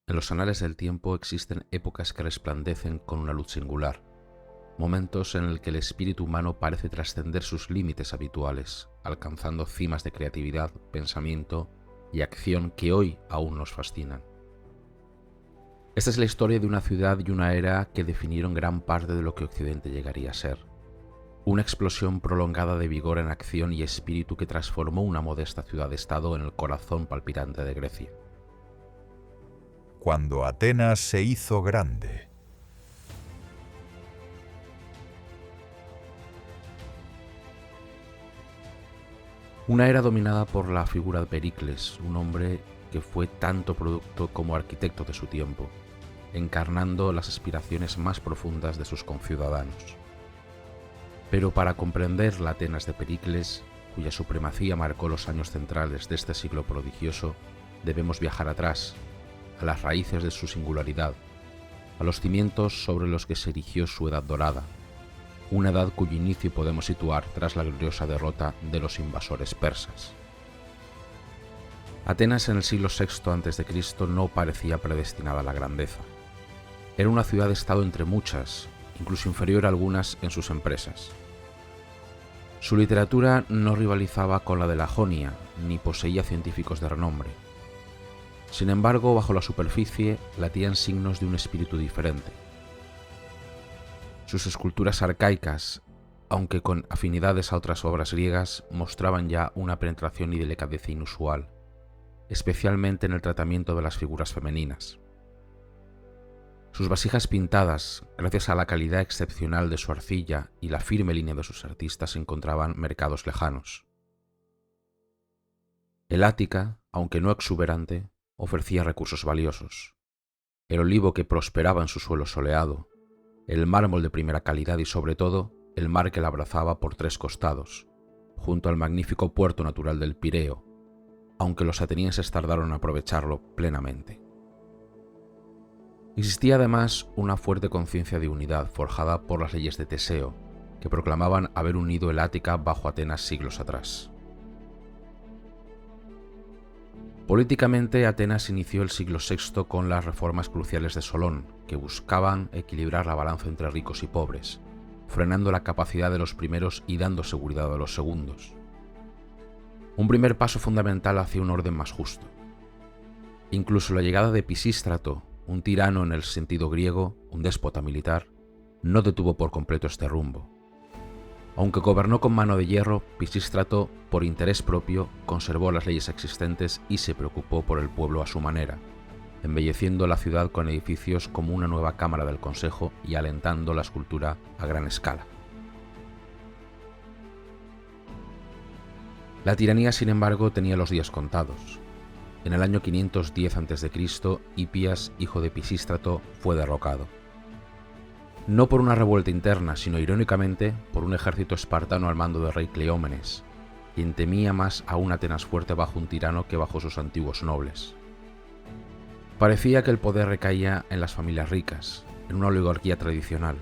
En los anales del tiempo existen épocas que resplandecen con una luz singular, momentos en el que el espíritu humano parece trascender sus límites habituales, alcanzando cimas de creatividad, pensamiento y acción que hoy aún nos fascinan. Esta es la historia de una ciudad y una era que definieron gran parte de lo que Occidente llegaría a ser. Una explosión prolongada de vigor en acción y espíritu que transformó una modesta ciudad-estado en el corazón palpitante de Grecia. Cuando Atenas se hizo grande. Una era dominada por la figura de Pericles, un hombre que fue tanto producto como arquitecto de su tiempo, encarnando las aspiraciones más profundas de sus conciudadanos. Pero para comprender la Atenas de Pericles, cuya supremacía marcó los años centrales de este siglo prodigioso, debemos viajar atrás, a las raíces de su singularidad, a los cimientos sobre los que se erigió su edad dorada, una edad cuyo inicio podemos situar tras la gloriosa derrota de los invasores persas. Atenas en el siglo VI a.C. no parecía predestinada a la grandeza. Era una ciudad-estado entre muchas, incluso inferior a algunas en sus empresas. Su literatura no rivalizaba con la de la Jonia, ni poseía científicos de renombre. Sin embargo, bajo la superficie latían signos de un espíritu diferente. Sus esculturas arcaicas, aunque con afinidades a otras obras griegas, mostraban ya una penetración y delicadeza inusual, especialmente en el tratamiento de las figuras femeninas. Sus vasijas pintadas, gracias a la calidad excepcional de su arcilla y la firme línea de sus artistas, encontraban mercados lejanos. El Ática, aunque no exuberante, ofrecía recursos valiosos. El olivo que prosperaba en su suelo soleado, el mármol de primera calidad y sobre todo el mar que la abrazaba por tres costados, junto al magnífico puerto natural del Pireo, aunque los atenienses tardaron en aprovecharlo plenamente. Existía además una fuerte conciencia de unidad forjada por las leyes de Teseo, que proclamaban haber unido el Ática bajo Atenas siglos atrás. Políticamente, Atenas inició el siglo VI con las reformas cruciales de Solón, que buscaban equilibrar la balanza entre ricos y pobres, frenando la capacidad de los primeros y dando seguridad a los segundos. Un primer paso fundamental hacia un orden más justo. Incluso la llegada de Pisístrato, un tirano en el sentido griego, un déspota militar, no detuvo por completo este rumbo. Aunque gobernó con mano de hierro, Pisístrato, por interés propio, conservó las leyes existentes y se preocupó por el pueblo a su manera, embelleciendo la ciudad con edificios como una nueva cámara del consejo y alentando la escultura a gran escala. La tiranía, sin embargo, tenía los días contados. En el año 510 a.C., Hipías, hijo de Pisístrato, fue derrocado. No por una revuelta interna, sino irónicamente por un ejército espartano al mando del rey Cleómenes, quien temía más a un Atenas fuerte bajo un tirano que bajo sus antiguos nobles. Parecía que el poder recaía en las familias ricas, en una oligarquía tradicional,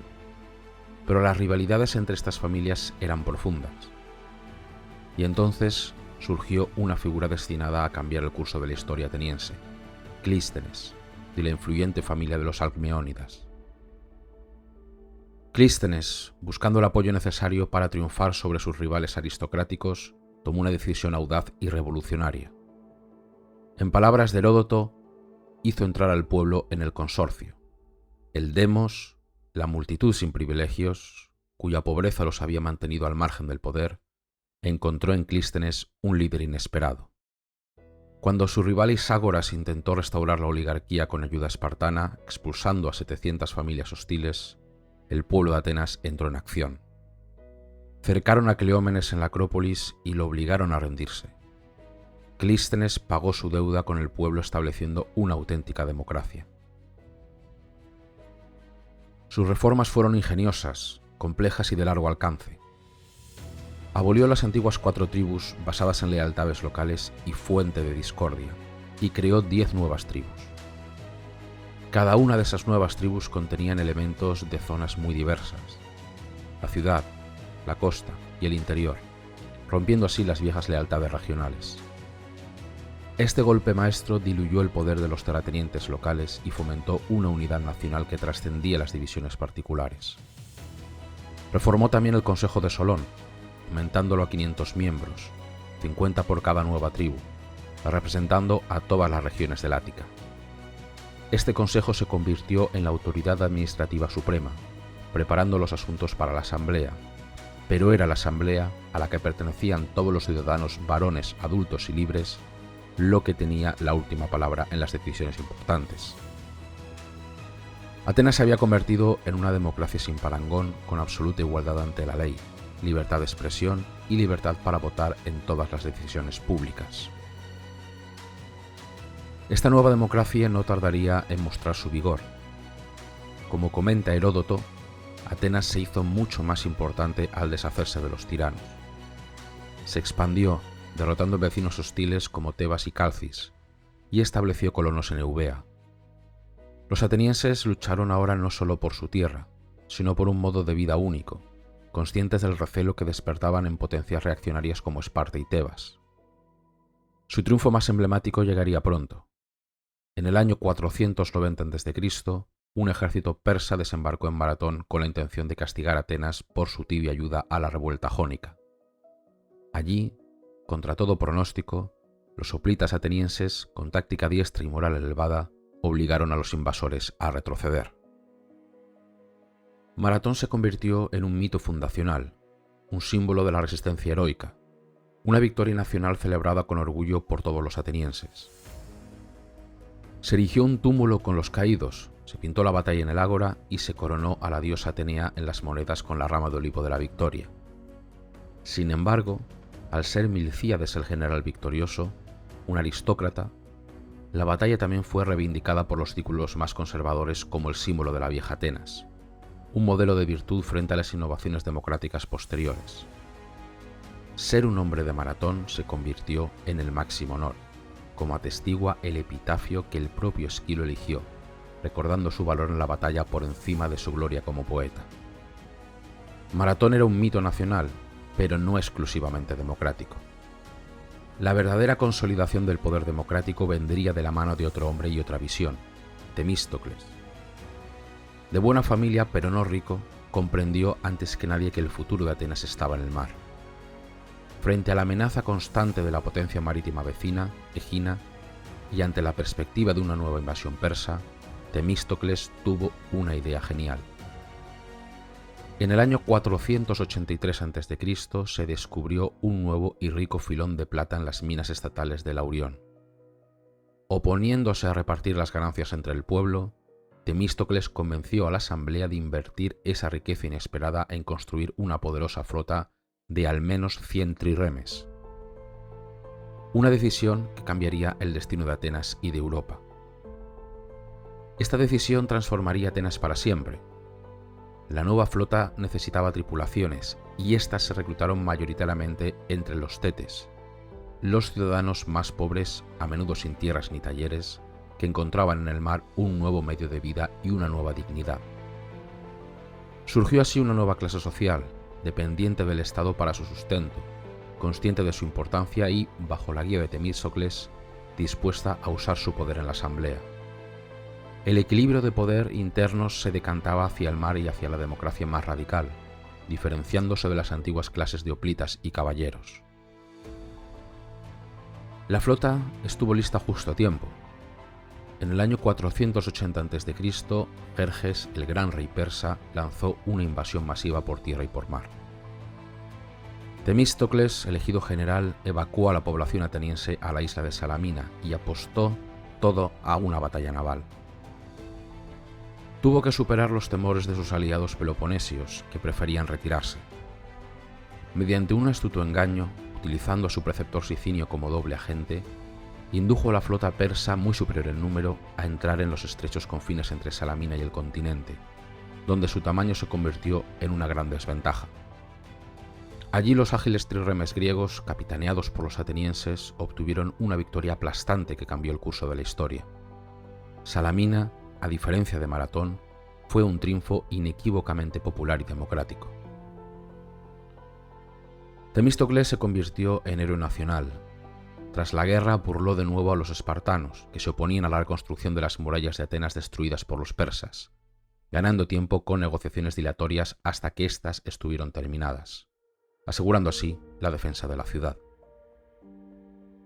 pero las rivalidades entre estas familias eran profundas. Y entonces surgió una figura destinada a cambiar el curso de la historia ateniense, Clístenes, de la influyente familia de los Alcmeónidas. Clístenes, buscando el apoyo necesario para triunfar sobre sus rivales aristocráticos, tomó una decisión audaz y revolucionaria. En palabras de Heródoto, hizo entrar al pueblo en el consorcio. El demos, la multitud sin privilegios, cuya pobreza los había mantenido al margen del poder, encontró en Clístenes un líder inesperado. Cuando su rival Iságoras intentó restaurar la oligarquía con ayuda espartana, expulsando a 700 familias hostiles, el pueblo de Atenas entró en acción. Cercaron a Cleómenes en la Acrópolis y lo obligaron a rendirse. Clístenes pagó su deuda con el pueblo estableciendo una auténtica democracia. Sus reformas fueron ingeniosas, complejas y de largo alcance. Abolió las antiguas 4 tribus basadas en lealtades locales y fuente de discordia, y creó 10 nuevas tribus. Cada una de esas nuevas tribus contenían elementos de zonas muy diversas: la ciudad, la costa y el interior, rompiendo así las viejas lealtades regionales. Este golpe maestro diluyó el poder de los terratenientes locales y fomentó una unidad nacional que trascendía las divisiones particulares. Reformó también el Consejo de Solón, aumentándolo a 500 miembros, 50 por cada nueva tribu, representando a todas las regiones del Ática. Este consejo se convirtió en la autoridad administrativa suprema, preparando los asuntos para la asamblea, pero era la asamblea, a la que pertenecían todos los ciudadanos varones, adultos y libres, lo que tenía la última palabra en las decisiones importantes. Atenas se había convertido en una democracia sin parangón, con absoluta igualdad ante la ley, libertad de expresión y libertad para votar en todas las decisiones públicas. Esta nueva democracia no tardaría en mostrar su vigor. Como comenta Heródoto, Atenas se hizo mucho más importante al deshacerse de los tiranos. Se expandió, derrotando vecinos hostiles como Tebas y Calcis, y estableció colonos en Eubea. Los atenienses lucharon ahora no solo por su tierra, sino por un modo de vida único, conscientes del recelo que despertaban en potencias reaccionarias como Esparta y Tebas. Su triunfo más emblemático llegaría pronto. En el año 490 a.C., un ejército persa desembarcó en Maratón con la intención de castigar a Atenas por su tibia ayuda a la revuelta jónica. Allí, contra todo pronóstico, los hoplitas atenienses, con táctica diestra y moral elevada, obligaron a los invasores a retroceder. Maratón se convirtió en un mito fundacional, un símbolo de la resistencia heroica, una victoria nacional celebrada con orgullo por todos los atenienses. Se erigió un túmulo con los caídos, se pintó la batalla en el ágora y se coronó a la diosa Atenea en las monedas con la rama de olivo de la victoria. Sin embargo, al ser Milcíades el general victorioso, un aristócrata, la batalla también fue reivindicada por los círculos más conservadores como el símbolo de la vieja Atenas, un modelo de virtud frente a las innovaciones democráticas posteriores. Ser un hombre de Maratón se convirtió en el máximo honor, como atestigua el epitafio que el propio Esquilo eligió, recordando su valor en la batalla por encima de su gloria como poeta. Maratón era un mito nacional, pero no exclusivamente democrático. La verdadera consolidación del poder democrático vendría de la mano de otro hombre y otra visión, Temístocles. De buena familia, pero no rico, comprendió antes que nadie que el futuro de Atenas estaba en el mar. Frente a la amenaza constante de la potencia marítima vecina, Egina, y ante la perspectiva de una nueva invasión persa, Temístocles tuvo una idea genial. En el año 483 a.C. se descubrió un nuevo y rico filón de plata en las minas estatales de Laurión. Oponiéndose a repartir las ganancias entre el pueblo, Temístocles convenció a la asamblea de invertir esa riqueza inesperada en construir una poderosa flota de al menos 100 trirremes. Una decisión que cambiaría el destino de Atenas y de Europa. Esta decisión transformaría Atenas para siempre. La nueva flota necesitaba tripulaciones y éstas se reclutaron mayoritariamente entre los tetes, los ciudadanos más pobres, a menudo sin tierras ni talleres, que encontraban en el mar un nuevo medio de vida y una nueva dignidad. Surgió así una nueva clase social, dependiente del Estado para su sustento, consciente de su importancia y, bajo la guía de Temístocles, dispuesta a usar su poder en la asamblea. El equilibrio de poder internos se decantaba hacia el mar y hacia la democracia más radical, diferenciándose de las antiguas clases de hoplitas y caballeros. La flota estuvo lista justo a tiempo. En el año 480 a.C., Jerjes, el gran rey persa, lanzó una invasión masiva por tierra y por mar. Temístocles, elegido general, evacuó a la población ateniense a la isla de Salamina y apostó todo a una batalla naval. Tuvo que superar los temores de sus aliados peloponesios, que preferían retirarse. Mediante un astuto engaño, utilizando a su preceptor Sicinio como doble agente, indujo a la flota persa, muy superior en número, a entrar en los estrechos confines entre Salamina y el continente, donde su tamaño se convirtió en una gran desventaja. Allí los ágiles trirremes griegos, capitaneados por los atenienses, obtuvieron una victoria aplastante que cambió el curso de la historia. Salamina, a diferencia de Maratón, fue un triunfo inequívocamente popular y democrático. Temístocles se convirtió en héroe nacional. Tras la guerra burló de nuevo a los espartanos, que se oponían a la reconstrucción de las murallas de Atenas destruidas por los persas, ganando tiempo con negociaciones dilatorias hasta que éstas estuvieron terminadas, asegurando así la defensa de la ciudad.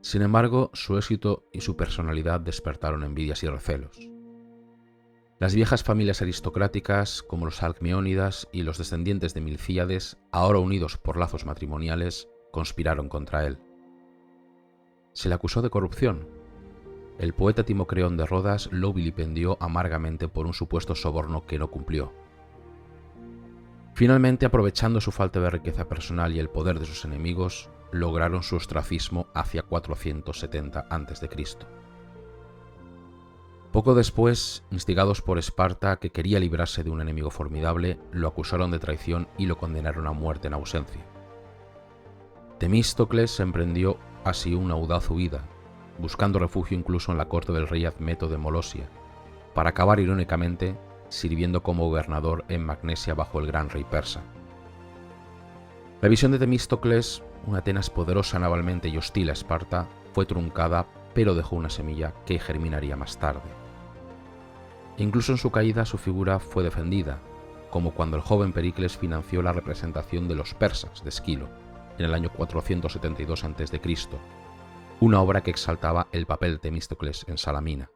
Sin embargo, su éxito y su personalidad despertaron envidias y recelos. Las viejas familias aristocráticas, como los Alcmeónidas y los descendientes de Milcíades, ahora unidos por lazos matrimoniales, conspiraron contra él. Se le acusó de corrupción. El poeta Timocreón de Rodas lo vilipendió amargamente por un supuesto soborno que no cumplió. Finalmente, aprovechando su falta de riqueza personal y el poder de sus enemigos, lograron su ostracismo hacia 470 a.C. Poco después, instigados por Esparta, que quería librarse de un enemigo formidable, lo acusaron de traición y lo condenaron a muerte en ausencia. Temístocles emprendió así una audaz huida, buscando refugio incluso en la corte del rey Admeto de Molosia, para acabar irónicamente sirviendo como gobernador en Magnesia bajo el gran rey persa. La visión de Temístocles, una Atenas poderosa navalmente y hostil a Esparta, fue truncada, pero dejó una semilla que germinaría más tarde. Incluso en su caída su figura fue defendida, como cuando el joven Pericles financió la representación de los persas de Esquilo en el año 472 a.C., una obra que exaltaba el papel de Temístocles en Salamina.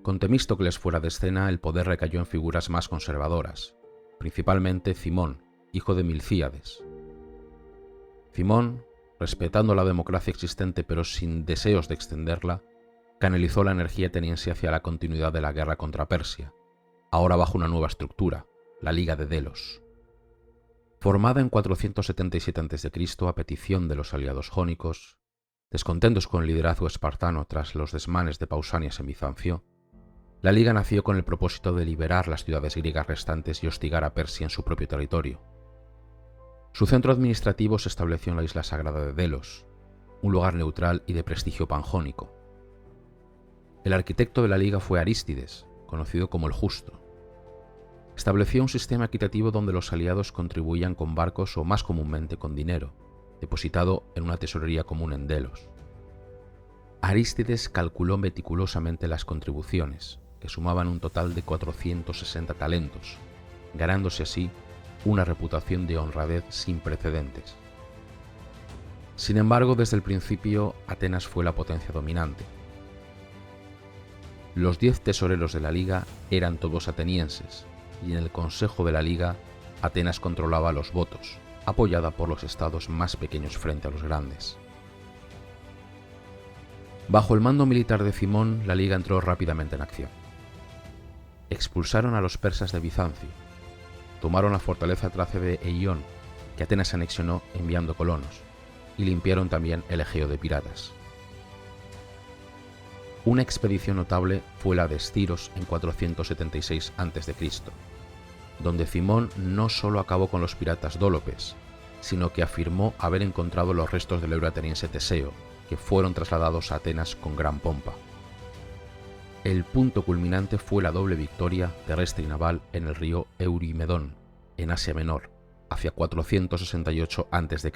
Con Temístocles fuera de escena, el poder recayó en figuras más conservadoras, principalmente Cimón, hijo de Milcíades. Cimón, respetando la democracia existente pero sin deseos de extenderla, canalizó la energía ateniense hacia la continuidad de la guerra contra Persia, ahora bajo una nueva estructura, la Liga de Delos. Formada en 477 a.C. a petición de los aliados jónicos, descontentos con el liderazgo espartano tras los desmanes de Pausanias en Bizancio, la Liga nació con el propósito de liberar las ciudades griegas restantes y hostigar a Persia en su propio territorio. Su centro administrativo se estableció en la isla sagrada de Delos, un lugar neutral y de prestigio panjónico. El arquitecto de la Liga fue Arístides, conocido como el Justo. Estableció un sistema equitativo donde los aliados contribuían con barcos o más comúnmente con dinero, depositado en una tesorería común en Delos. Arístides calculó meticulosamente las contribuciones, que sumaban un total de 460 talentos, ganándose así una reputación de honradez sin precedentes. Sin embargo, desde el principio, Atenas fue la potencia dominante. Los 10 tesoreros de la Liga eran todos atenienses, y en el Consejo de la Liga, Atenas controlaba los votos, apoyada por los estados más pequeños frente a los grandes. Bajo el mando militar de Cimón, la Liga entró rápidamente en acción. Expulsaron a los persas de Bizancio, tomaron la fortaleza tracia de Eión, que Atenas anexionó enviando colonos, y limpiaron también el Egeo de piratas. Una expedición notable fue la de Estiros en 476 a.C., donde Cimón no solo acabó con los piratas dólopes, sino que afirmó haber encontrado los restos del héroe ateniense Teseo, que fueron trasladados a Atenas con gran pompa. El punto culminante fue la doble victoria terrestre y naval en el río Eurimedón, en Asia Menor, hacia 468 a.C.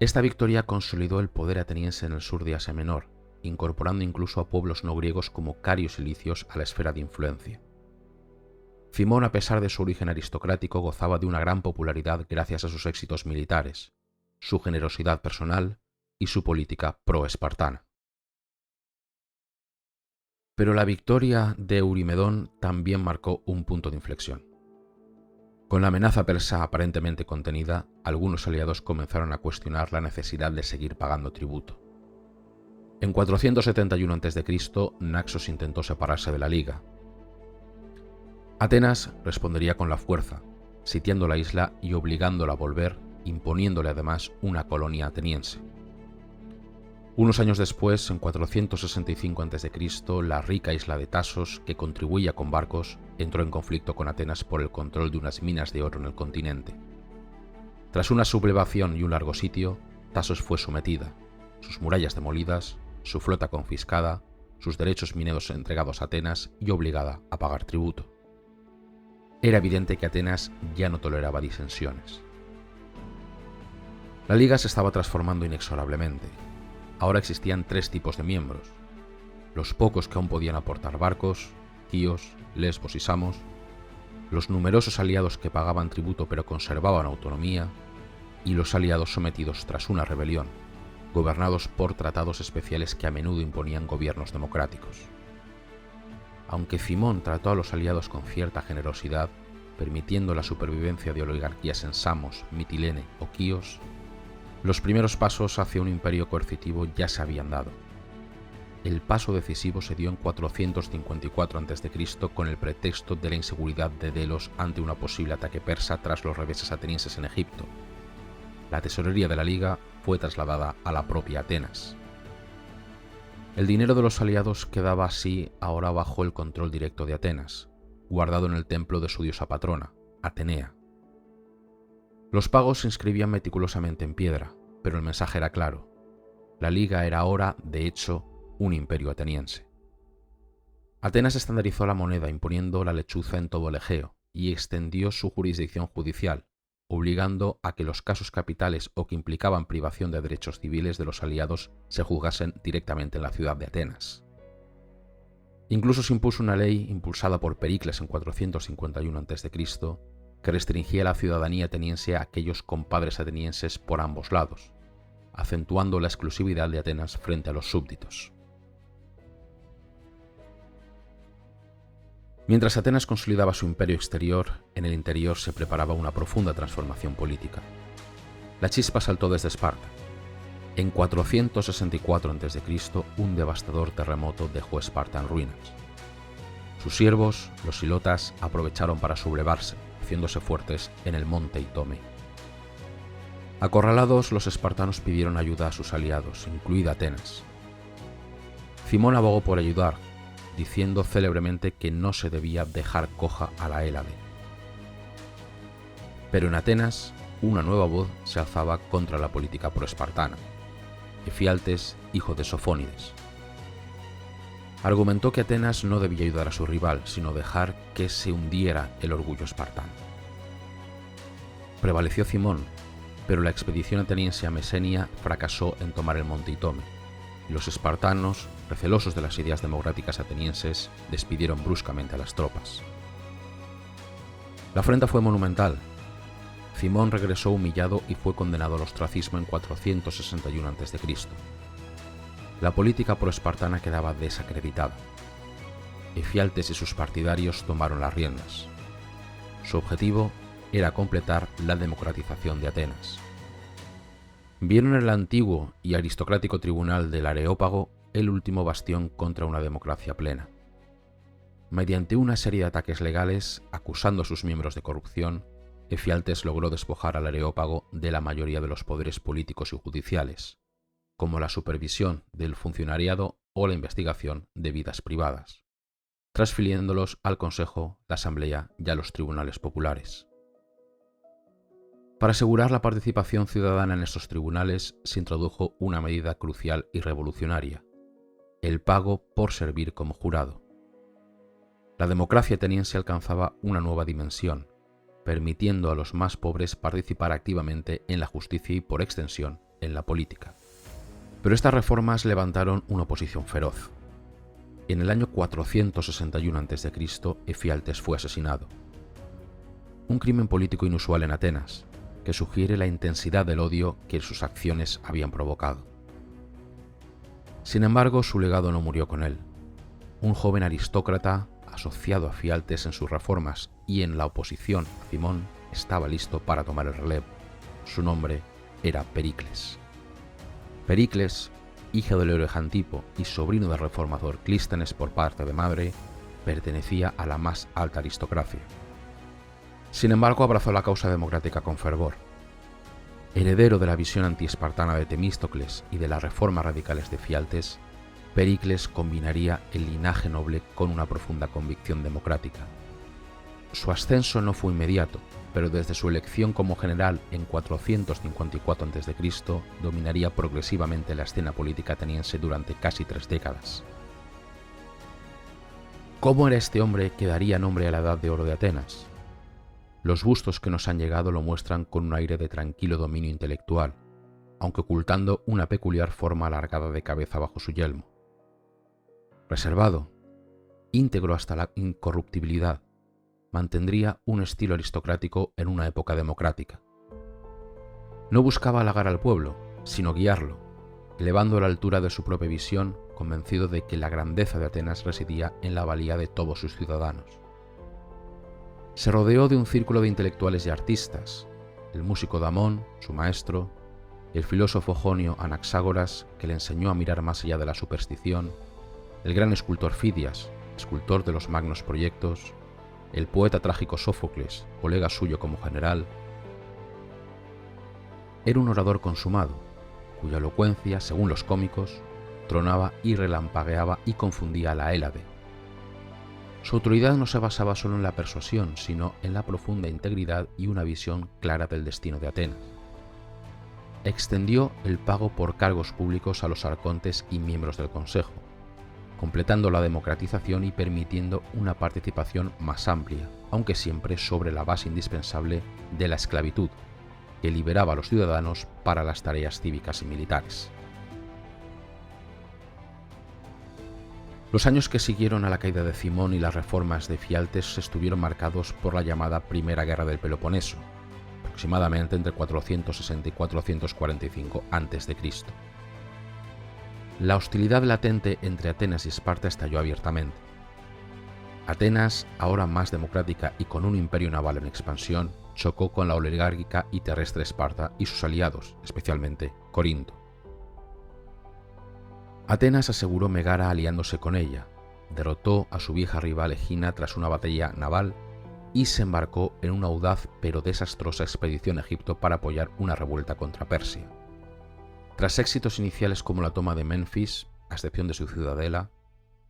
Esta victoria consolidó el poder ateniense en el sur de Asia Menor, incorporando incluso a pueblos no griegos como carios y licios a la esfera de influencia. Cimón, a pesar de su origen aristocrático, gozaba de una gran popularidad gracias a sus éxitos militares, su generosidad personal y su política pro-espartana. Pero la victoria de Eurimedón también marcó un punto de inflexión. Con la amenaza persa aparentemente contenida, algunos aliados comenzaron a cuestionar la necesidad de seguir pagando tributo. En 471 a.C., Naxos intentó separarse de la Liga. Atenas respondería con la fuerza, sitiando la isla y obligándola a volver, imponiéndole además una colonia ateniense. Unos años después, en 465 a.C., la rica isla de Tasos, que contribuía con barcos, entró en conflicto con Atenas por el control de unas minas de oro en el continente. Tras una sublevación y un largo sitio, Tasos fue sometida, sus murallas demolidas, su flota confiscada, sus derechos mineros entregados a Atenas y obligada a pagar tributo. Era evidente que Atenas ya no toleraba disensiones. La Liga se estaba transformando inexorablemente. Ahora existían 3 tipos de miembros: los pocos que aún podían aportar barcos, Quíos, Lesbos y Samos; los numerosos aliados que pagaban tributo pero conservaban autonomía; y los aliados sometidos tras una rebelión, gobernados por tratados especiales que a menudo imponían gobiernos democráticos. Aunque Cimón trató a los aliados con cierta generosidad, permitiendo la supervivencia de oligarquías en Samos, Mitilene o Quíos, los primeros pasos hacia un imperio coercitivo ya se habían dado. El paso decisivo se dio en 454 a.C. con el pretexto de la inseguridad de Delos ante un posible ataque persa tras los reveses atenienses en Egipto. La tesorería de la Liga fue trasladada a la propia Atenas. El dinero de los aliados quedaba así ahora bajo el control directo de Atenas, guardado en el templo de su diosa patrona, Atenea. Los pagos se inscribían meticulosamente en piedra, pero el mensaje era claro: la Liga era ahora, de hecho, un imperio ateniense. Atenas estandarizó la moneda imponiendo la lechuza en todo el Egeo y extendió su jurisdicción judicial, obligando a que los casos capitales o que implicaban privación de derechos civiles de los aliados se juzgasen directamente en la ciudad de Atenas. Incluso se impuso una ley impulsada por Pericles en 451 a.C. que restringía la ciudadanía ateniense a aquellos compadres atenienses por ambos lados, acentuando la exclusividad de Atenas frente a los súbditos. Mientras Atenas consolidaba su imperio exterior, en el interior se preparaba una profunda transformación política. La chispa saltó desde Esparta. En 464 a.C., un devastador terremoto dejó Esparta en ruinas. Sus siervos, los hilotas, aprovecharon para sublevarse, haciéndose fuertes en el monte Itome. Acorralados, los espartanos pidieron ayuda a sus aliados, incluida Atenas. Cimón abogó por ayudar, diciendo célebremente que no se debía dejar coja a la Hélade. Pero en Atenas, una nueva voz se alzaba contra la política proespartana: Efialtes, hijo de Sofónides. Argumentó que Atenas no debía ayudar a su rival, sino dejar que se hundiera el orgullo espartano. Prevaleció Cimón, pero la expedición ateniense a Mesenia fracasó en tomar el monte Itome, y los espartanos, recelosos de las ideas democráticas atenienses, despidieron bruscamente a las tropas. La afrenta fue monumental. Cimón regresó humillado y fue condenado al ostracismo en 461 a.C. La política proespartana quedaba desacreditada. Efialtes y sus partidarios tomaron las riendas. Su objetivo era completar la democratización de Atenas. Vieron en el antiguo y aristocrático tribunal del Areópago el último bastión contra una democracia plena. Mediante una serie de ataques legales, acusando a sus miembros de corrupción, Efialtes logró despojar al Areópago de la mayoría de los poderes políticos y judiciales, como la supervisión del funcionariado o la investigación de vidas privadas, transfiriéndolos al Consejo, la Asamblea y a los tribunales populares. Para asegurar la participación ciudadana en estos tribunales se introdujo una medida crucial y revolucionaria: el pago por servir como jurado. La democracia ateniense alcanzaba una nueva dimensión, permitiendo a los más pobres participar activamente en la justicia y, por extensión, en la política. Pero estas reformas levantaron una oposición feroz. En el año 461 a.C., Efialtes fue asesinado. Un crimen político inusual en Atenas, que sugiere la intensidad del odio que sus acciones habían provocado. Sin embargo, su legado no murió con él. Un joven aristócrata, asociado a Efialtes en sus reformas y en la oposición a Cimón, estaba listo para tomar el relevo. Su nombre era Pericles. Pericles, hijo del héroe Jantipo y sobrino del reformador Clístenes por parte de madre, pertenecía a la más alta aristocracia. Sin embargo, abrazó la causa democrática con fervor. Heredero de la visión antiespartana de Temístocles y de las reformas radicales de Efialtes, Pericles combinaría el linaje noble con una profunda convicción democrática. Su ascenso no fue inmediato, pero desde su elección como general en 454 a.C. dominaría progresivamente la escena política ateniense durante casi 3 décadas. ¿Cómo era este hombre que daría nombre a la Edad de Oro de Atenas? Los bustos que nos han llegado lo muestran con un aire de tranquilo dominio intelectual, aunque ocultando una peculiar forma alargada de cabeza bajo su yelmo. Reservado, íntegro hasta la incorruptibilidad, mantendría un estilo aristocrático en una época democrática. No buscaba halagar al pueblo, sino guiarlo, elevando a la altura de su propia visión, convencido de que la grandeza de Atenas residía en la valía de todos sus ciudadanos. Se rodeó de un círculo de intelectuales y artistas, el músico Damón, su maestro, el filósofo jonio Anaxágoras, que le enseñó a mirar más allá de la superstición, el gran escultor Fidias, escultor de los magnos proyectos, el poeta trágico Sófocles, colega suyo como general. Era un orador consumado, cuya elocuencia, según los cómicos, tronaba y relampagueaba y confundía a la Hélade. Su autoridad no se basaba solo en la persuasión, sino en la profunda integridad y una visión clara del destino de Atenas. Extendió el pago por cargos públicos a los arcontes y miembros del Consejo, completando la democratización y permitiendo una participación más amplia, aunque siempre sobre la base indispensable de la esclavitud, que liberaba a los ciudadanos para las tareas cívicas y militares. Los años que siguieron a la caída de Cimón y las reformas de Fialtes estuvieron marcados por la llamada Primera Guerra del Peloponeso, aproximadamente entre 460 y 445 a.C. La hostilidad latente entre Atenas y Esparta estalló abiertamente. Atenas, ahora más democrática y con un imperio naval en expansión, chocó con la oligárquica y terrestre Esparta y sus aliados, especialmente Corinto. Atenas aseguró Megara aliándose con ella, derrotó a su vieja rival Egina tras una batalla naval y se embarcó en una audaz pero desastrosa expedición a Egipto para apoyar una revuelta contra Persia. Tras éxitos iniciales como la toma de Menfis, a excepción de su ciudadela,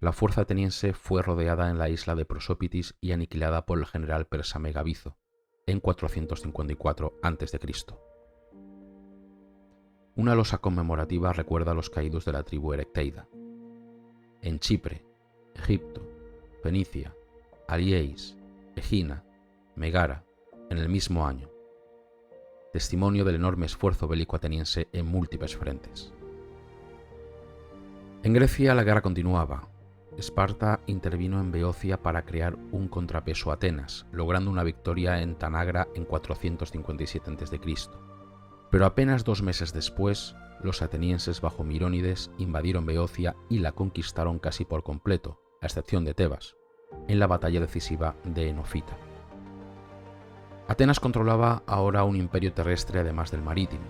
la fuerza ateniense fue rodeada en la isla de Prosópitis y aniquilada por el general persa Megabizo en 454 a.C. Una losa conmemorativa recuerda a los caídos de la tribu Erecteida. En Chipre, Egipto, Fenicia, Aliéis, Egina, Megara, en el mismo año. Testimonio del enorme esfuerzo bélico ateniense en múltiples frentes. En Grecia la guerra continuaba. Esparta intervino en Beocia para crear un contrapeso a Atenas, logrando una victoria en Tanagra en 457 a.C. Pero apenas 2 meses después, los atenienses bajo Mirónides invadieron Beocia y la conquistaron casi por completo, a excepción de Tebas, en la batalla decisiva de Enofita. Atenas controlaba ahora un imperio terrestre además del marítimo.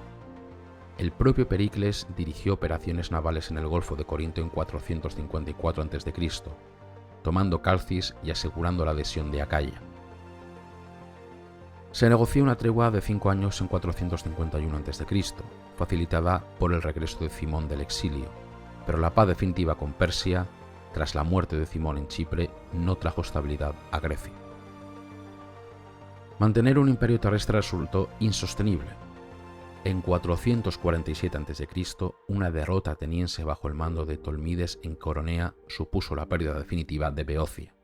El propio Pericles dirigió operaciones navales en el Golfo de Corinto en 454 a.C., tomando Calcis y asegurando la adhesión de Acaya. Se negoció una tregua de 5 años en 451 a.C., facilitada por el regreso de Cimón del exilio, pero la paz definitiva con Persia, tras la muerte de Cimón en Chipre, no trajo estabilidad a Grecia. Mantener un imperio terrestre resultó insostenible. En 447 a.C., una derrota ateniense bajo el mando de Tolmides en Coronea supuso la pérdida definitiva de Beocia.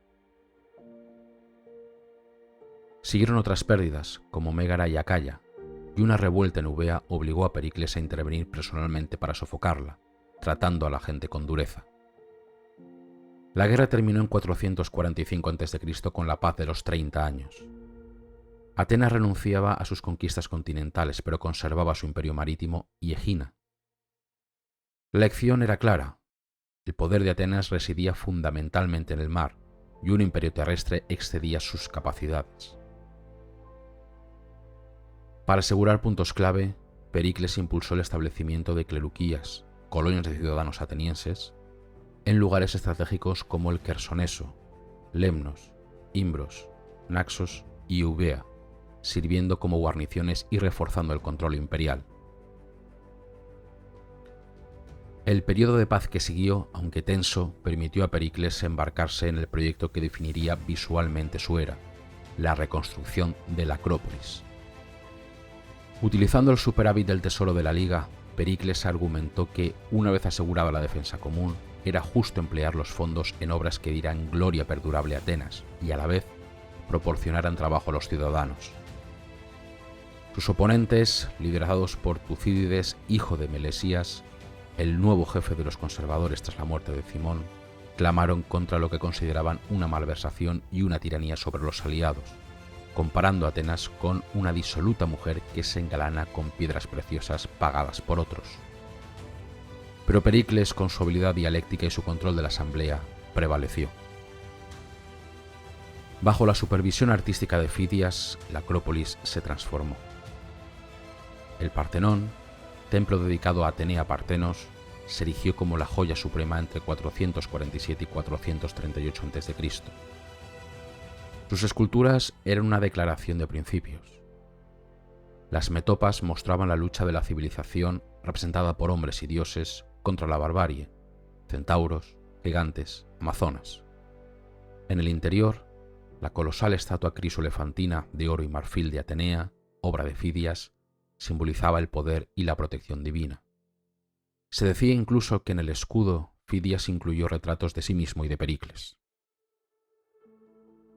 Siguieron otras pérdidas, como Mégara y Acaya, y una revuelta en Eubea obligó a Pericles a intervenir personalmente para sofocarla, tratando a la gente con dureza. La guerra terminó en 445 a.C. con la paz de los 30 años. Atenas renunciaba a sus conquistas continentales, pero conservaba su imperio marítimo y Egina. La lección era clara. El poder de Atenas residía fundamentalmente en el mar, y un imperio terrestre excedía sus capacidades. Para asegurar puntos clave, Pericles impulsó el establecimiento de cleruquías, colonias de ciudadanos atenienses, en lugares estratégicos como el Quersoneso, Lemnos, Imbros, Naxos y Eubea, sirviendo como guarniciones y reforzando el control imperial. El periodo de paz que siguió, aunque tenso, permitió a Pericles embarcarse en el proyecto que definiría visualmente su era, la reconstrucción de la Acrópolis. Utilizando el superávit del tesoro de la Liga, Pericles argumentó que, una vez asegurada la defensa común, era justo emplear los fondos en obras que dieran gloria perdurable a Atenas y, a la vez, proporcionaran trabajo a los ciudadanos. Sus oponentes, liderados por Tucídides, hijo de Melesías, el nuevo jefe de los conservadores tras la muerte de Cimón, clamaron contra lo que consideraban una malversación y una tiranía sobre los aliados, comparando a Atenas con una disoluta mujer que se engalana con piedras preciosas pagadas por otros. Pero Pericles, con su habilidad dialéctica y su control de la asamblea, prevaleció. Bajo la supervisión artística de Fidias, la Acrópolis se transformó. El Partenón, templo dedicado a Atenea Partenos, se erigió como la joya suprema entre 447 y 438 a.C. Sus esculturas eran una declaración de principios. Las metopas mostraban la lucha de la civilización representada por hombres y dioses contra la barbarie, centauros, gigantes, amazonas. En el interior, la colosal estatua crisoelefantina de oro y marfil de Atenea, obra de Fidias, simbolizaba el poder y la protección divina. Se decía incluso que en el escudo Fidias incluyó retratos de sí mismo y de Pericles.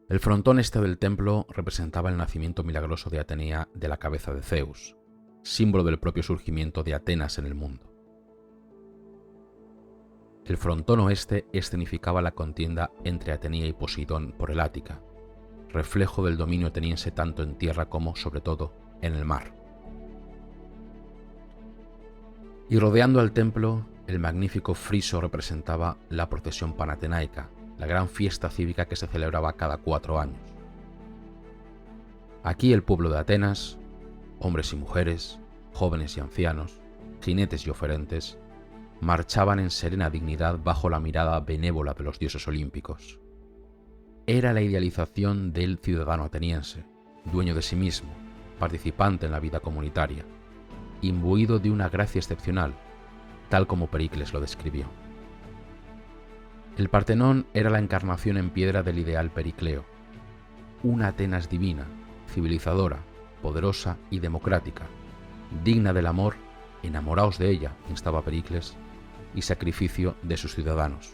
El frontón este del templo representaba el nacimiento milagroso de Atenea de la cabeza de Zeus, símbolo del propio surgimiento de Atenas en el mundo. El frontón oeste escenificaba la contienda entre Atenea y Poseidón por el Ática, reflejo del dominio ateniense tanto en tierra como, sobre todo, en el mar. Y rodeando al templo, el magnífico friso representaba la procesión panatenaica, la gran fiesta cívica que se celebraba cada 4 años. Aquí el pueblo de Atenas, hombres y mujeres, jóvenes y ancianos, jinetes y oferentes, marchaban en serena dignidad bajo la mirada benévola de los dioses olímpicos. Era la idealización del ciudadano ateniense, dueño de sí mismo, participante en la vida comunitaria, imbuido de una gracia excepcional, tal como Pericles lo describió. El Partenón era la encarnación en piedra del ideal pericleo, una Atenas divina, civilizadora, poderosa y democrática, digna del amor, enamoraos de ella, instaba Pericles, y sacrificio de sus ciudadanos.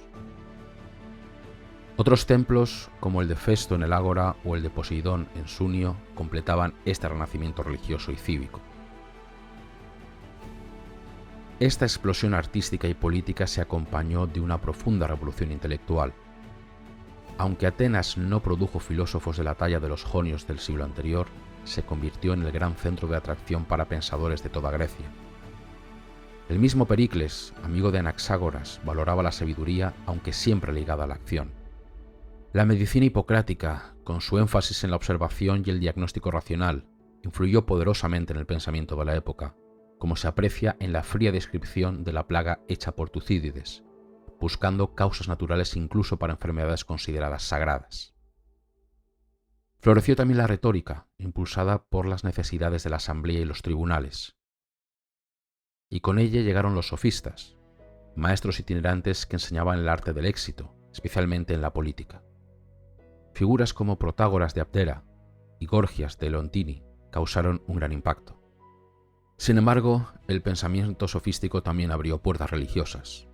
Otros templos, como el de Festo en el Ágora o el de Poseidón en Sunio, completaban este renacimiento religioso y cívico. Esta explosión artística y política se acompañó de una profunda revolución intelectual. Aunque Atenas no produjo filósofos de la talla de los jonios del siglo anterior, se convirtió en el gran centro de atracción para pensadores de toda Grecia. El mismo Pericles, amigo de Anaxágoras, valoraba la sabiduría, aunque siempre ligada a la acción. La medicina hipocrática, con su énfasis en la observación y el diagnóstico racional, influyó poderosamente en el pensamiento de la época, como se aprecia en la fría descripción de la plaga hecha por Tucídides, buscando causas naturales incluso para enfermedades consideradas sagradas. Floreció también la retórica, impulsada por las necesidades de la asamblea y los tribunales. Y con ella llegaron los sofistas, maestros itinerantes que enseñaban el arte del éxito, especialmente en la política. Figuras como Protágoras de Abdera y Gorgias de Leontini causaron un gran impacto. Sin embargo, el pensamiento sofístico también abrió puertas religiosas.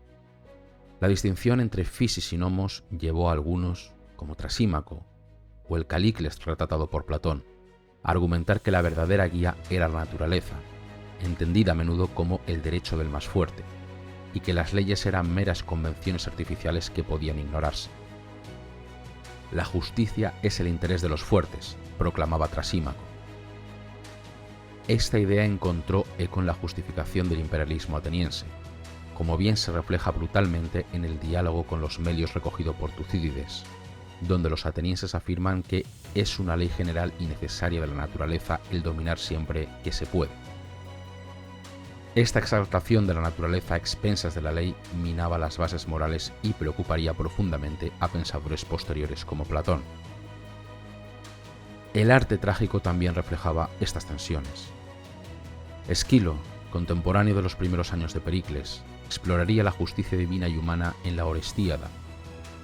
La distinción entre physis y nomos llevó a algunos, como Trasímaco o el Calícles retratado por Platón, a argumentar que la verdadera guía era la naturaleza, entendida a menudo como el derecho del más fuerte, y que las leyes eran meras convenciones artificiales que podían ignorarse. La justicia es el interés de los fuertes, proclamaba Trasímaco. Esta idea encontró eco en la justificación del imperialismo ateniense, como bien se refleja brutalmente en el diálogo con los Melios recogido por Tucídides, donde los atenienses afirman que es una ley general y necesaria de la naturaleza el dominar siempre que se puede. Esta exaltación de la naturaleza a expensas de la ley minaba las bases morales y preocuparía profundamente a pensadores posteriores como Platón. El arte trágico también reflejaba estas tensiones. Esquilo, contemporáneo de los primeros años de Pericles, exploraría la justicia divina y humana en la Orestíada,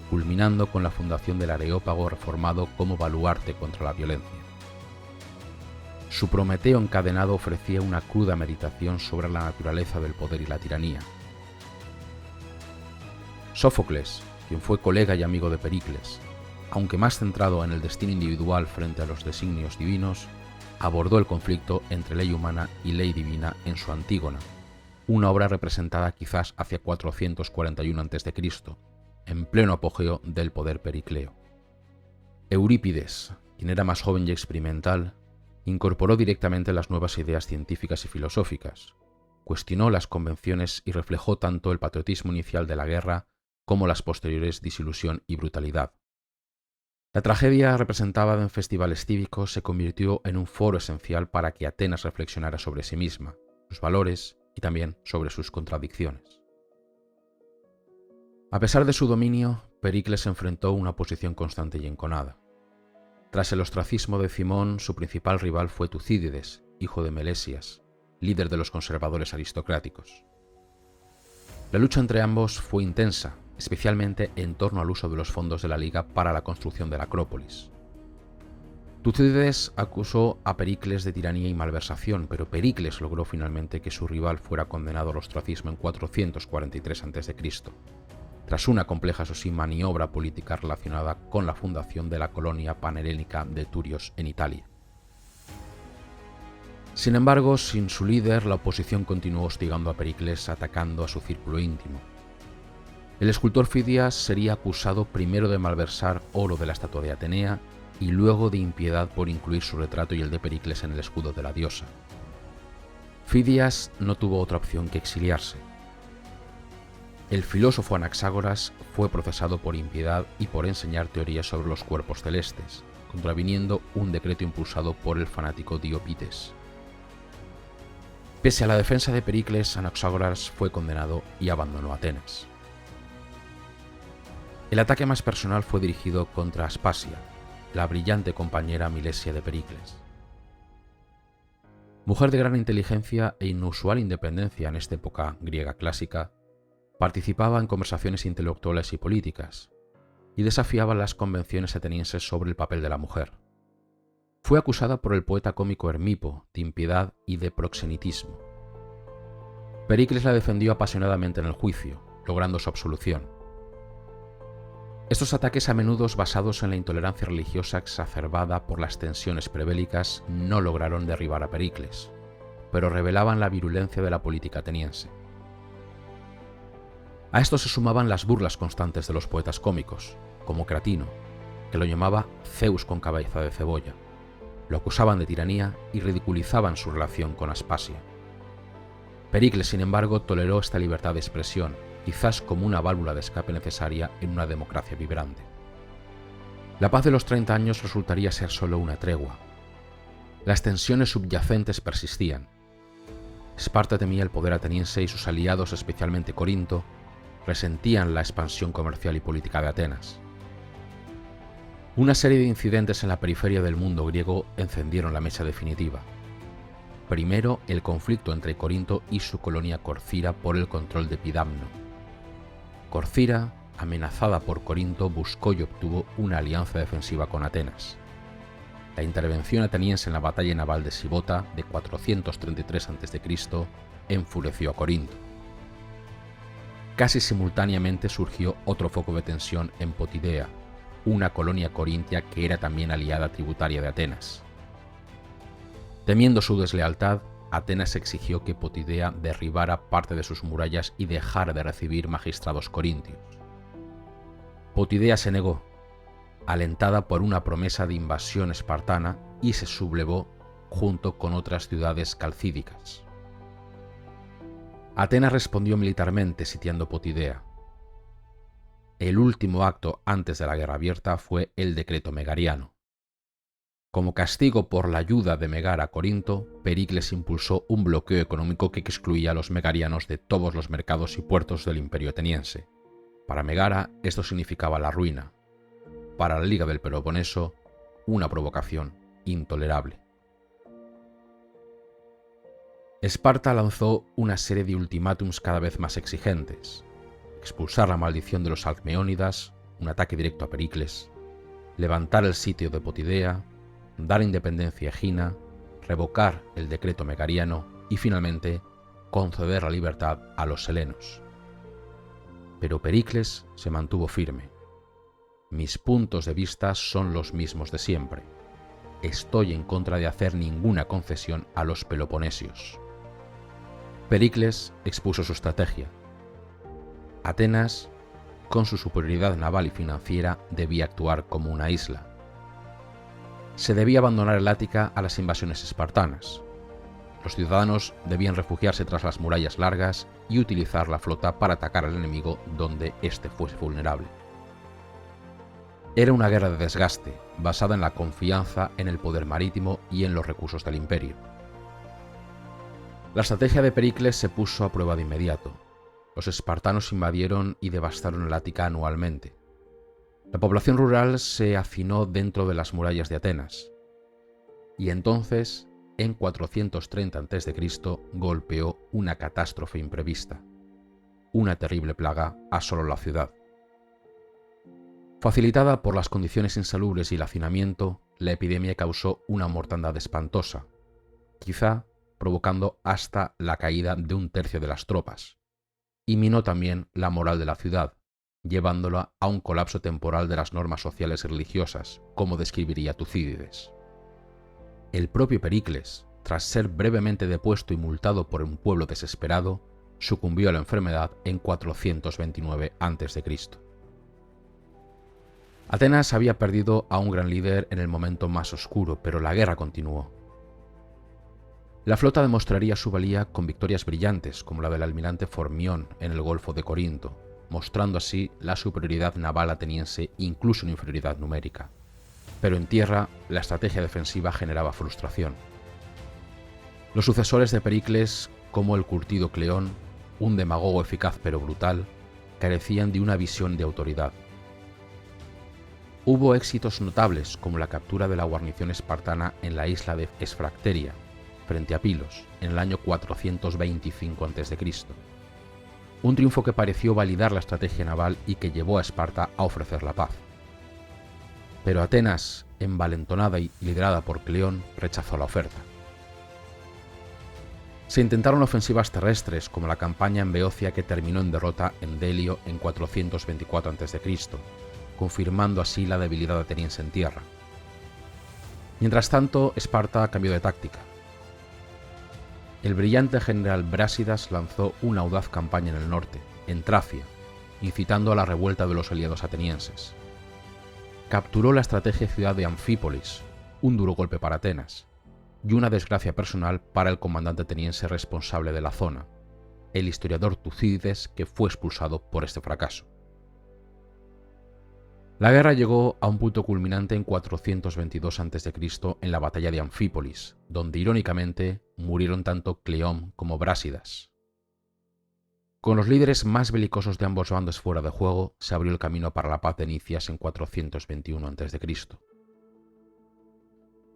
culminando con la fundación del Areópago reformado como baluarte contra la violencia. Su Prometeo encadenado ofrecía una cruda meditación sobre la naturaleza del poder y la tiranía. Sófocles, quien fue colega y amigo de Pericles, aunque más centrado en el destino individual frente a los designios divinos, abordó el conflicto entre ley humana y ley divina en su Antígona, una obra representada quizás hacia 441 a.C., en pleno apogeo del poder pericleo. Eurípides, quien era más joven y experimental, incorporó directamente las nuevas ideas científicas y filosóficas, cuestionó las convenciones y reflejó tanto el patriotismo inicial de la guerra como las posteriores disilusión y brutalidad. La tragedia representada en festivales cívicos se convirtió en un foro esencial para que Atenas reflexionara sobre sí misma, sus valores y también sobre sus contradicciones. A pesar de su dominio, Pericles enfrentó una oposición constante y enconada. Tras el ostracismo de Cimón, su principal rival fue Tucídides, hijo de Melesias, líder de los conservadores aristocráticos. La lucha entre ambos fue intensa, especialmente en torno al uso de los fondos de la Liga para la construcción de la Acrópolis. Tucídides acusó a Pericles de tiranía y malversación, pero Pericles logró finalmente que su rival fuera condenado al ostracismo en 443 a.C., tras una compleja, eso sí, maniobra política relacionada con la fundación de la colonia panhelénica de Turios en Italia. Sin embargo, sin su líder, la oposición continuó hostigando a Pericles, atacando a su círculo íntimo. El escultor Fidias sería acusado primero de malversar oro de la estatua de Atenea y luego de impiedad por incluir su retrato y el de Pericles en el escudo de la diosa. Fidias no tuvo otra opción que exiliarse. El filósofo Anaxágoras fue procesado por impiedad y por enseñar teorías sobre los cuerpos celestes, contraviniendo un decreto impulsado por el fanático Diópites. Pese a la defensa de Pericles, Anaxágoras fue condenado y abandonó Atenas. El ataque más personal fue dirigido contra Aspasia, la brillante compañera Milesia de Pericles. Mujer de gran inteligencia e inusual independencia en esta época griega clásica, participaba en conversaciones intelectuales y políticas, y desafiaba las convenciones atenienses sobre el papel de la mujer. Fue acusada por el poeta cómico Hermipo de impiedad y de proxenitismo. Pericles la defendió apasionadamente en el juicio, logrando su absolución. Estos ataques, a menudo basados en la intolerancia religiosa exacerbada por las tensiones prebélicas, no lograron derribar a Pericles, pero revelaban la virulencia de la política ateniense. A esto se sumaban las burlas constantes de los poetas cómicos, como Cratino, que lo llamaba Zeus con cabeza de cebolla. Lo acusaban de tiranía y ridiculizaban su relación con Aspasia. Pericles, sin embargo, toleró esta libertad de expresión, quizás como una válvula de escape necesaria en una democracia vibrante. La paz de los 30 años resultaría ser solo una tregua. Las tensiones subyacentes persistían. Esparta temía el poder ateniense y sus aliados, especialmente Corinto, resentían la expansión comercial y política de Atenas. Una serie de incidentes en la periferia del mundo griego encendieron la mecha definitiva. Primero, el conflicto entre Corinto y su colonia Corcira por el control de Epidamno. Corcira, amenazada por Corinto, buscó y obtuvo una alianza defensiva con Atenas. La intervención ateniense en la batalla naval de Sibota de 433 a.C. enfureció a Corinto. Casi simultáneamente surgió otro foco de tensión en Potidea, una colonia corintia que era también aliada tributaria de Atenas. Temiendo su deslealtad, Atenas exigió que Potidea derribara parte de sus murallas y dejara de recibir magistrados corintios. Potidea se negó, alentada por una promesa de invasión espartana, y se sublevó junto con otras ciudades calcídicas. Atenas respondió militarmente sitiando Potidea. El último acto antes de la guerra abierta fue el decreto megariano. Como castigo por la ayuda de Megara a Corinto, Pericles impulsó un bloqueo económico que excluía a los megarianos de todos los mercados y puertos del imperio ateniense. Para Megara esto significaba la ruina. Para la Liga del Peloponeso, una provocación intolerable. Esparta lanzó una serie de ultimátums cada vez más exigentes: expulsar la maldición de los Alcmeónidas, un ataque directo a Pericles, levantar el sitio de Potidea, dar independencia a Egina, revocar el decreto megariano y finalmente conceder la libertad a los helenos. Pero Pericles se mantuvo firme. Mis puntos de vista son los mismos de siempre. estoy en contra de hacer ninguna concesión a los peloponesios. Pericles expuso su estrategia. Atenas, con su superioridad naval y financiera, debía actuar como una isla. Se debía abandonar el Ática a las invasiones espartanas. Los ciudadanos debían refugiarse tras las murallas largas y utilizar la flota para atacar al enemigo donde éste fuese vulnerable. Era una guerra de desgaste, basada en la confianza en el poder marítimo y en los recursos del imperio. La estrategia de Pericles se puso a prueba de inmediato. Los espartanos invadieron y devastaron el Ática anualmente. La población rural se hacinó dentro de las murallas de Atenas. Y entonces, en 430 a.C., golpeó una catástrofe imprevista. Una terrible plaga asoló la ciudad. Facilitada por las condiciones insalubres y el hacinamiento, la epidemia causó una mortandad espantosa, quizá provocando hasta la caída de un tercio de las tropas, y minó también la moral de la ciudad, llevándola a un colapso temporal de las normas sociales y religiosas, como describiría Tucídides. El propio Pericles, tras ser brevemente depuesto y multado por un pueblo desesperado, sucumbió a la enfermedad en 429 a.C. Atenas había perdido a un gran líder en el momento más oscuro, pero la guerra continuó. La flota demostraría su valía con victorias brillantes, como la del almirante Formión en el Golfo de Corinto, mostrando así la superioridad naval ateniense incluso en inferioridad numérica. Pero en tierra, la estrategia defensiva generaba frustración. Los sucesores de Pericles, como el curtido Cleón, un demagogo eficaz pero brutal, carecían de una visión de autoridad. Hubo éxitos notables, como la captura de la guarnición espartana en la isla de Esfracteria, frente a Pilos, en el año 425 a.C. Un triunfo que pareció validar la estrategia naval y que llevó a Esparta a ofrecer la paz. Pero Atenas, envalentonada y liderada por Cleón, rechazó la oferta. Se intentaron ofensivas terrestres, como la campaña en Beocia que terminó en derrota en Delio en 424 a.C., confirmando así la debilidad ateniense en tierra. Mientras tanto, Esparta cambió de táctica. El brillante general Brásidas lanzó una audaz campaña en el norte, en Tracia, incitando a la revuelta de los aliados atenienses. Capturó la estratégica ciudad de Anfípolis, un duro golpe para Atenas, y una desgracia personal para el comandante ateniense responsable de la zona, el historiador Tucídides, que fue expulsado por este fracaso. La guerra llegó a un punto culminante en 422 a.C. en la batalla de Anfípolis, donde irónicamente murieron tanto Cleón como Brásidas. Con los líderes más belicosos de ambos bandos fuera de juego, se abrió el camino para la paz de Nicias en 421 a.C.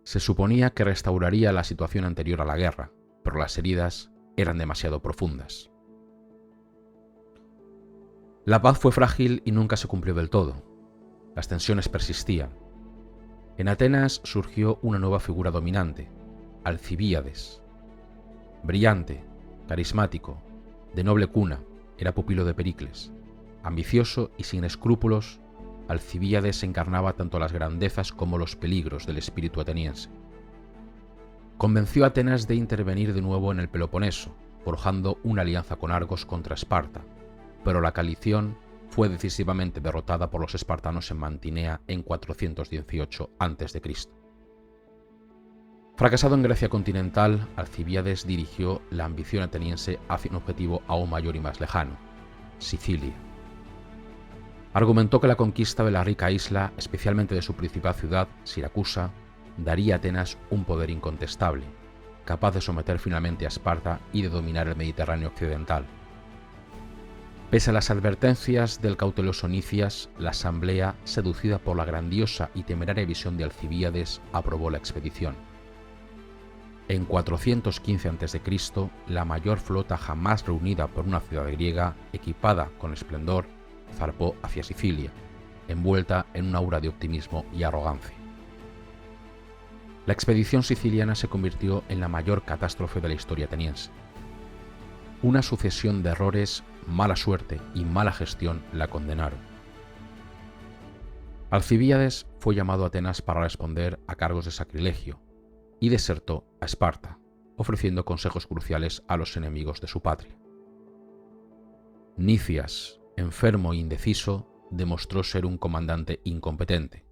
Se suponía que restauraría la situación anterior a la guerra, pero las heridas eran demasiado profundas. La paz fue frágil y nunca se cumplió del todo. Las tensiones persistían. En Atenas surgió una nueva figura dominante, Alcibíades. Brillante, carismático, de noble cuna, era pupilo de Pericles. Ambicioso y sin escrúpulos, Alcibíades encarnaba tanto las grandezas como los peligros del espíritu ateniense. Convenció a Atenas de intervenir de nuevo en el Peloponeso, forjando una alianza con Argos contra Esparta, pero la coalición fue decisivamente derrotada por los espartanos en Mantinea en 418 a.C. Fracasado en Grecia continental, Alcibíades dirigió la ambición ateniense hacia un objetivo aún mayor y más lejano, Sicilia. Argumentó que la conquista de la rica isla, especialmente de su principal ciudad, Siracusa, daría a Atenas un poder incontestable, capaz de someter finalmente a Esparta y de dominar el Mediterráneo occidental. Pese a las advertencias del cauteloso Nicias, la asamblea, seducida por la grandiosa y temeraria visión de Alcibíades, aprobó la expedición. En 415 a.C., la mayor flota jamás reunida por una ciudad griega, equipada con esplendor, zarpó hacia Sicilia, envuelta en un aura de optimismo y arrogancia. La expedición siciliana se convirtió en la mayor catástrofe de la historia ateniense. Una sucesión de errores, mala suerte y mala gestión la condenaron. Alcibíades fue llamado a Atenas para responder a cargos de sacrilegio y desertó a Esparta, ofreciendo consejos cruciales a los enemigos de su patria. Nicias, enfermo e indeciso, demostró ser un comandante incompetente.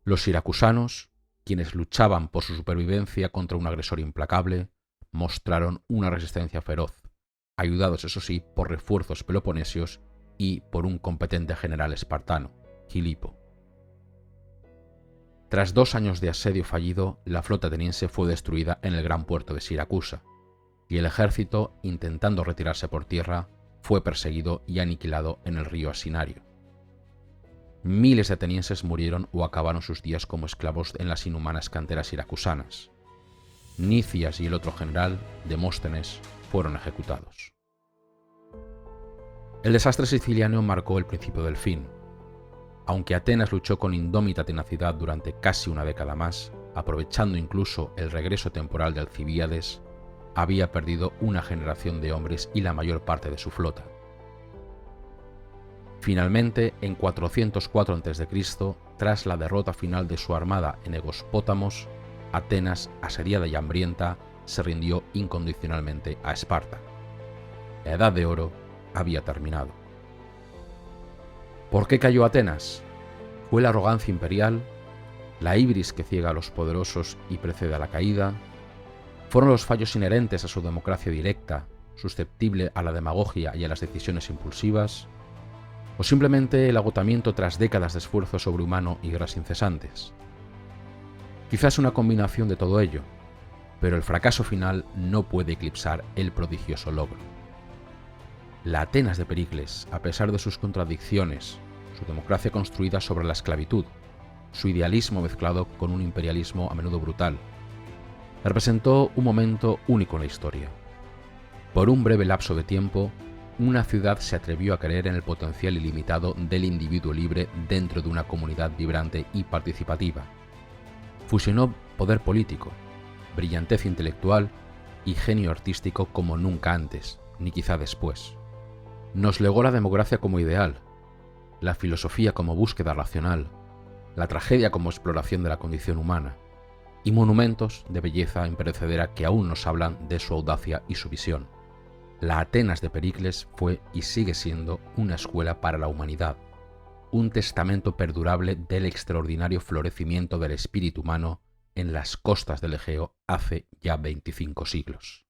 Los siracusanos, quienes luchaban por su supervivencia contra un agresor implacable, mostraron una resistencia feroz, ayudados eso sí por refuerzos peloponesios y por un competente general espartano, Gilipo. Tras 2 años de asedio fallido, la flota ateniense fue destruida en el gran puerto de Siracusa, y el ejército, intentando retirarse por tierra, fue perseguido y aniquilado en el río Asinario. Miles de atenienses murieron o acabaron sus días como esclavos en las inhumanas canteras siracusanas. Nicias y el otro general, Demóstenes, fueron ejecutados. El desastre siciliano marcó el principio del fin. Aunque Atenas luchó con indómita tenacidad durante casi una década más, aprovechando incluso el regreso temporal de Alcibíades, había perdido una generación de hombres y la mayor parte de su flota. Finalmente, en 404 a.C., tras la derrota final de su armada en Egospótamos, Atenas, asediada y hambrienta, se rindió incondicionalmente a Esparta. La Edad de Oro había terminado. ¿Por qué cayó Atenas? ¿Fue la arrogancia imperial? ¿La ibris que ciega a los poderosos y precede a la caída? ¿Fueron los fallos inherentes a su democracia directa, susceptible a la demagogia y a las decisiones impulsivas? ¿O simplemente el agotamiento tras décadas de esfuerzo sobrehumano y guerras incesantes? Quizás una combinación de todo ello, pero el fracaso final no puede eclipsar el prodigioso logro. La Atenas de Pericles, a pesar de sus contradicciones, su democracia construida sobre la esclavitud, su idealismo mezclado con un imperialismo a menudo brutal, representó un momento único en la historia. Por un breve lapso de tiempo, una ciudad se atrevió a creer en el potencial ilimitado del individuo libre dentro de una comunidad vibrante y participativa. Fusionó poder político, brillantez intelectual y genio artístico como nunca antes, ni quizá después. Nos legó la democracia como ideal, la filosofía como búsqueda racional, la tragedia como exploración de la condición humana, y monumentos de belleza imperecedera que aún nos hablan de su audacia y su visión. La Atenas de Pericles fue y sigue siendo una escuela para la humanidad, un testamento perdurable del extraordinario florecimiento del espíritu humano en las costas del Egeo hace ya 25 siglos.